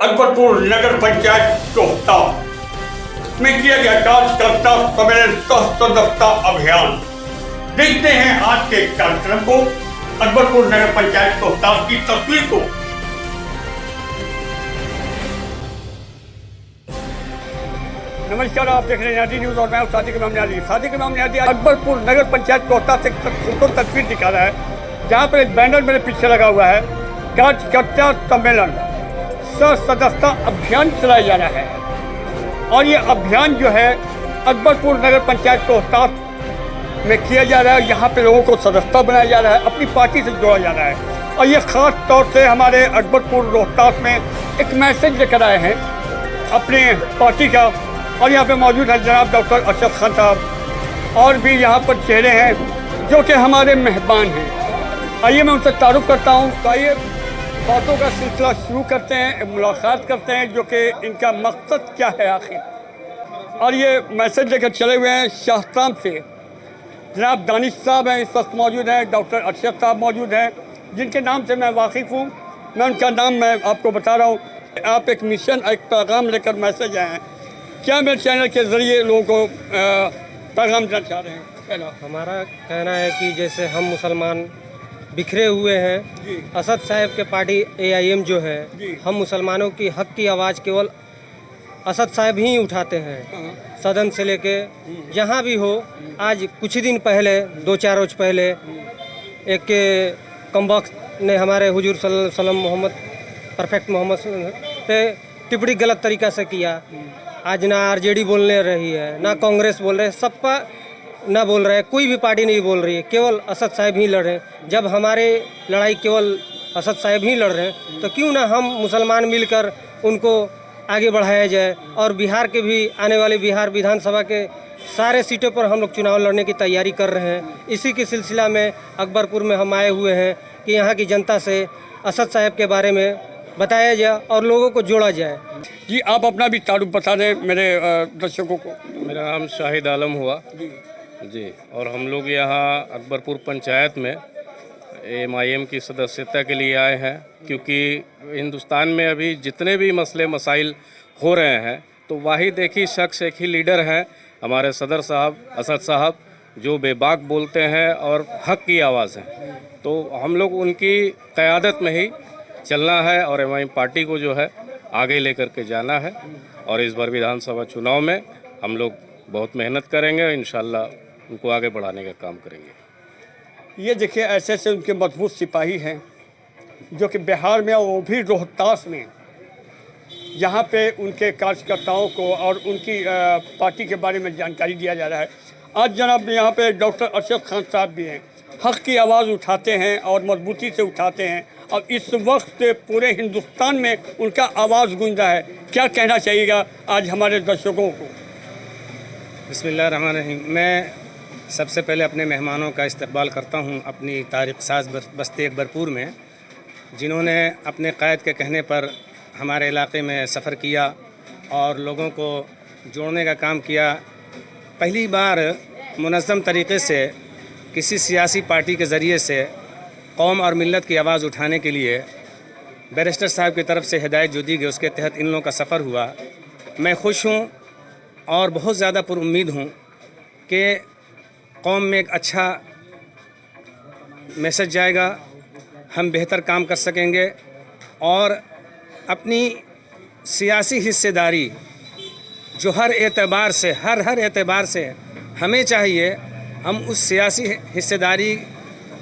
अकबरपुर नगर पंचायत रोहतास में किया गया कार्यकर्ता सम्मेलन सह सदस्यता अभियान। देखते हैं आज के कार्यक्रम को, अकबरपुर नगर पंचायत रोहतास की तस्वीर को। नमस्कार, आप देख रहे हैं आदि न्यूज और मैं सादिक इमाम नियाज़ी। अकबरपुर नगर पंचायत रोहतास एक फोटो तस्वीर दिखा रहा है, जहाँ पर एक बैनर मेरे पीछे लगा हुआ है, कार्यकर्ता सम्मेलन सह सदस्यता अभियान चलाया जा रहा है। और ये अभियान जो है अकबरपुर नगर पंचायत रोहतास में किया जा रहा है। यहाँ पे लोगों को सदस्यता बनाया जा रहा है, अपनी पार्टी से जोड़ा जा रहा है। और ये ख़ास तौर से हमारे अकबरपुर रोहतास में एक मैसेज लेकर आए हैं अपने पार्टी का। और यहाँ पे मौजूद है जनाब डॉक्टर अरशद खान साहब, और भी यहाँ पर चेहरे हैं जो कि हमारे मेहमान हैं। आइए मैं उनसे तारुफ करता हूँ। तो आइए बातों का सिलसिला शुरू करते हैं, मुलाकात करते हैं जो कि इनका मकसद क्या है आखिर। और ये मैसेज लेकर चले हुए हैं शाहतराम से जनाब दानिश साहब हैं, इस वक्त मौजूद हैं। डॉक्टर अरशद साहब मौजूद हैं, जिनके नाम से मैं वाकिफ़ हूँ। मैं उनका नाम मैं आपको बता रहा हूँ। आप एक मिशन, एक पैगाम लेकर मैसेज आए हैं, क्या मेरे चैनल के ज़रिए लोगों को पैगाम देना चाह रहे हैं? पहला हमारा कहना है कि जैसे हम मुसलमान बिखरे हुए हैं, असद साहब के पार्टी AIM जो है, हम मुसलमानों की हक की आवाज़ केवल असद साहब ही उठाते हैं, सदन से लेके जहाँ भी हो। आज कुछ ही दिन पहले, 2-4 रोज पहले, एक कमबख्त ने हमारे हुजूर सल्लल्लाहु अलैहि वसल्लम मोहम्मद परफेक्ट मोहम्मद पे टिप्पणी गलत तरीक़ा से किया। आज ना RJD बोलने रही है, ना कांग्रेस बोल रहे, सबका ना बोल रहे, कोई भी पार्टी नहीं बोल रही है, केवल असद साहब ही लड़ रहे हैं। जब हमारे लड़ाई केवल असद साहब ही लड़ रहे हैं, तो क्यों ना हम मुसलमान मिलकर उनको आगे बढ़ाया जाए। और बिहार के भी आने वाले बिहार विधानसभा के सारे सीटों पर हम लोग चुनाव लड़ने की तैयारी कर रहे हैं। इसी के सिलसिला में अकबरपुर में हम आए हुए हैं कि यहाँ की जनता से असद साहब के बारे में बताया जाए और लोगों को जोड़ा जाए। जी, आप अपना भी तारुफ बता दें मेरे दर्शकों को। मेरा नाम शाहिद आलम हुआ जी, और हम लोग यहाँ अकबरपुर पंचायत में MIM की सदस्यता के लिए आए हैं, क्योंकि हिंदुस्तान में अभी जितने भी मसले मसाइल हो रहे हैं, तो वाहिद एक ही शख्स, एक ही लीडर हैं, हमारे सदर साहब असद साहब, जो बेबाक बोलते हैं और हक की आवाज़ है। तो हम लोग उनकी क़यादत में ही चलना है और MIM पार्टी को जो है आगे लेकर के जाना है। और इस बार विधानसभा चुनाव में हम लोग बहुत मेहनत करेंगे, इंशाल्लाह उनको आगे बढ़ाने का काम करेंगे। ये देखिए, ऐसे ऐसे उनके मजबूत सिपाही हैं जो कि बिहार में, वो भी रोहतास में, यहाँ पे उनके कार्यकर्ताओं को और उनकी पार्टी के बारे में जानकारी दिया जा रहा है। आज जनाब यहाँ पे डॉक्टर अरशद खान साहब भी हैं, हक़ की आवाज़ उठाते हैं और मजबूती से उठाते हैं, और इस वक्त पूरे हिंदुस्तान में उनका आवाज़ गूंज रहा है। क्या कहना चाहिएगा आज हमारे दर्शकों को? बिस्मिल्लाहिर्रहमानिर्रहीम। मैं सबसे पहले अपने मेहमानों का इस्तकबाल करता हूं अपनी तारीख़ साज बस्ती अकबरपुर में, जिन्होंने अपने क़ायद के कहने पर हमारे इलाके में सफ़र किया और लोगों को जोड़ने का काम किया। पहली बार मुनज़्ज़म तरीक़े से किसी सियासी पार्टी के ज़रिए से कौम और मिल्लत की आवाज़ उठाने के लिए बैरिस्टर साहब की तरफ से हिदायत जो दी गई, उसके तहत इन लोगों का सफ़र हुआ। मैं खुश हूँ और बहुत ज़्यादा पुरुम्मीद हूँ कि कौम में एक अच्छा मैसेज जाएगा, हम बेहतर काम कर सकेंगे और अपनी सियासी हिस्सेदारी जो हर एतबार से हर एतबार से हमें चाहिए, हम उस सियासी हिस्सेदारी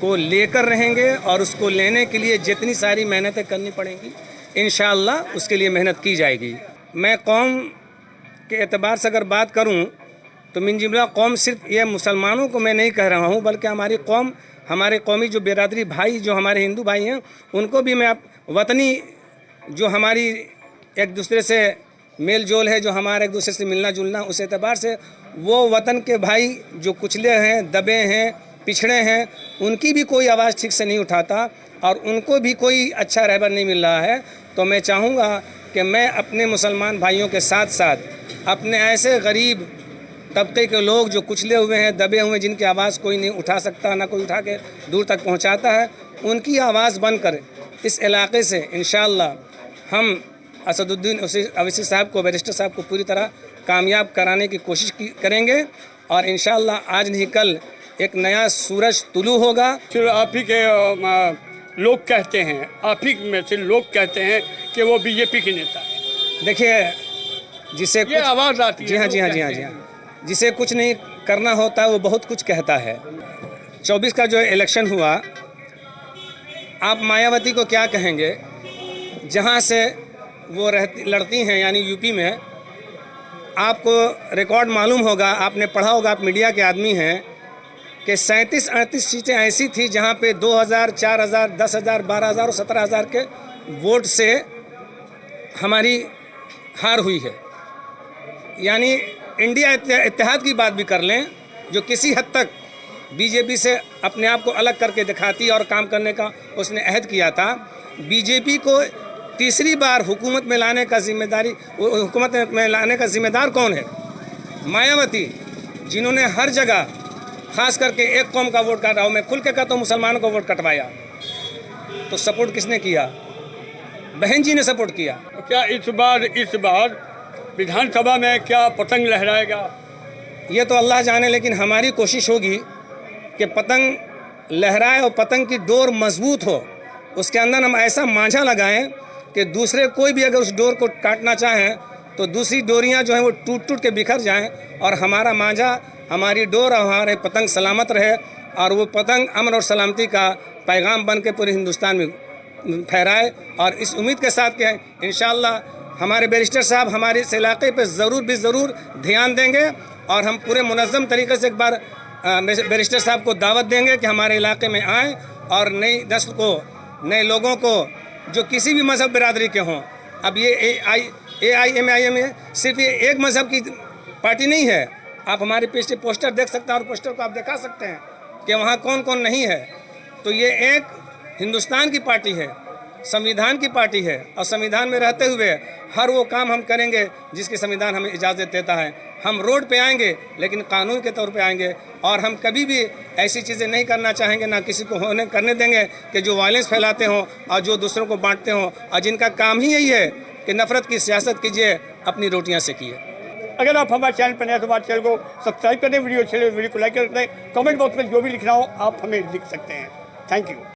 को लेकर रहेंगे और उसको लेने के लिए जितनी सारी मेहनतें करनी पड़ेंगी, इंशाअल्लाह उसके लिए मेहनत की जाएगी। मैं कौम के एतबार से अगर बात करूं तो मिनजिमला कौम सिर्फ ये मुसलमानों को मैं नहीं कह रहा हूं, बल्कि हमारी कौम, हमारे कौमी जो बिरादरी भाई, जो हमारे हिंदू भाई हैं, उनको भी मैं वतनी, जो हमारी एक दूसरे से मेल जोल है, जो हमारा एक दूसरे से मिलना जुलना, उस एतबार से वो वतन के भाई जो कुचले हैं, दबे हैं, पिछड़े हैं, उनकी भी कोई आवाज़ ठीक से नहीं उठाता और उनको भी कोई अच्छा रहबर नहीं मिल रहा है। तो मैं चाहूँगा कि मैं अपने मुसलमान भाइयों के साथ साथ अपने ऐसे गरीब तबके के लोग जो कुचले हुए हैं, दबे हुए हैं, जिनकी आवाज़ कोई नहीं उठा सकता, ना कोई उठा के दूर तक पहुंचाता है, उनकी आवाज़ बनकर इस इलाके से इंशाअल्लाह हम असदुद्दीन अवैसी साहब को, बैरिस्टर साहब को पूरी तरह कामयाब कराने की कोशिश करेंगे और इंशाअल्लाह आज नहीं कल एक नया सूरज तुलू होगा। सिर्फ आप ही के लोग कहते हैं, आप ही में से लोग कहते हैं कि वो बीजेपी के नेता हैं। देखिए, जिसे ये आवाज़ आती है। जी हाँ, जी हाँ, जी हाँ, जी हाँ, जिसे कुछ नहीं करना होता वो बहुत कुछ कहता है। 24 का जो इलेक्शन हुआ, आप मायावती को क्या कहेंगे? जहाँ से वो लड़ती हैं यानी यूपी में, आपको रिकॉर्ड मालूम होगा, आपने पढ़ा होगा, आप मीडिया के आदमी हैं, कि 37-38 सीटें ऐसी थी जहाँ पे 2000, 4000, 10,000, 12,000 और 17,000 के वोट से हमारी हार हुई है। यानी इंडिया इत्तेहाद की बात भी कर लें, जो किसी हद तक बीजेपी से अपने आप को अलग करके दिखाती और काम करने का उसने अहद किया था। बीजेपी को तीसरी बार हुकूमत में लाने का जिम्मेदार कौन है? मायावती, जिन्होंने हर जगह खास करके एक कौम का वोट काटा। मैं खुल के कहता हूँ, मुसलमानों का वोट कटवाया। तो सपोर्ट किसने किया? बहन जी ने सपोर्ट किया। क्या इस बार विधानसभा में क्या पतंग लहराएगा? ये तो अल्लाह जाने, लेकिन हमारी कोशिश होगी कि पतंग लहराए और पतंग की डोर मजबूत हो। उसके अंदर हम ऐसा मांझा लगाएं कि दूसरे कोई भी अगर उस डोर को काटना चाहें तो दूसरी डोरियां जो हैं वो टूट टूट के बिखर जाएं और हमारा मांझा, हमारी डोर और हमारे पतंग सलामत रहे और वो पतंग अमन और सलामती का पैगाम बन के पूरे हिंदुस्तान में फहराए। और इस उम्मीद के साथ कि इंशाअल्लाह हमारे बैरिस्टर साहब हमारे इस इलाके पे ज़रूर ध्यान देंगे और हम पूरे मुनज़्ज़म तरीके से एक बार बैरिस्टर साहब को दावत देंगे कि हमारे इलाके में आएँ और नई नस्ल को, नए लोगों को जो किसी भी मज़हब बिरादरी के हों। अब ये AIMIM सिर्फ ये एक मज़हब की पार्टी नहीं है। आप हमारे पीछे पोस्टर देख सकते हैं और पोस्टर को आप दिखा सकते हैं कि वहाँ कौन कौन नहीं है। तो ये एक हिंदुस्तान की पार्टी है, संविधान की पार्टी है और संविधान में रहते हुए हर वो काम हम करेंगे जिसकी संविधान हमें इजाज़त देता है। हम रोड पे आएंगे लेकिन कानून के तौर पे आएंगे और हम कभी भी ऐसी चीज़ें नहीं करना चाहेंगे, ना किसी को करने देंगे कि जो वायलेंस फैलाते हों और जो दूसरों को बांटते हों और जिनका काम ही यही है कि नफ़रत की सियासत कीजिए, अपनी रोटियाँ सेकिए। अगर आप हमारे चैनल पर नए तो हमारे चैनल को सब्सक्राइब करें, वीडियो अच्छे लगे वीडियो को लाइक कर दें, कमेंट बॉक्स में जो भी लिखना हो आप हमें लिख सकते हैं। Thank you.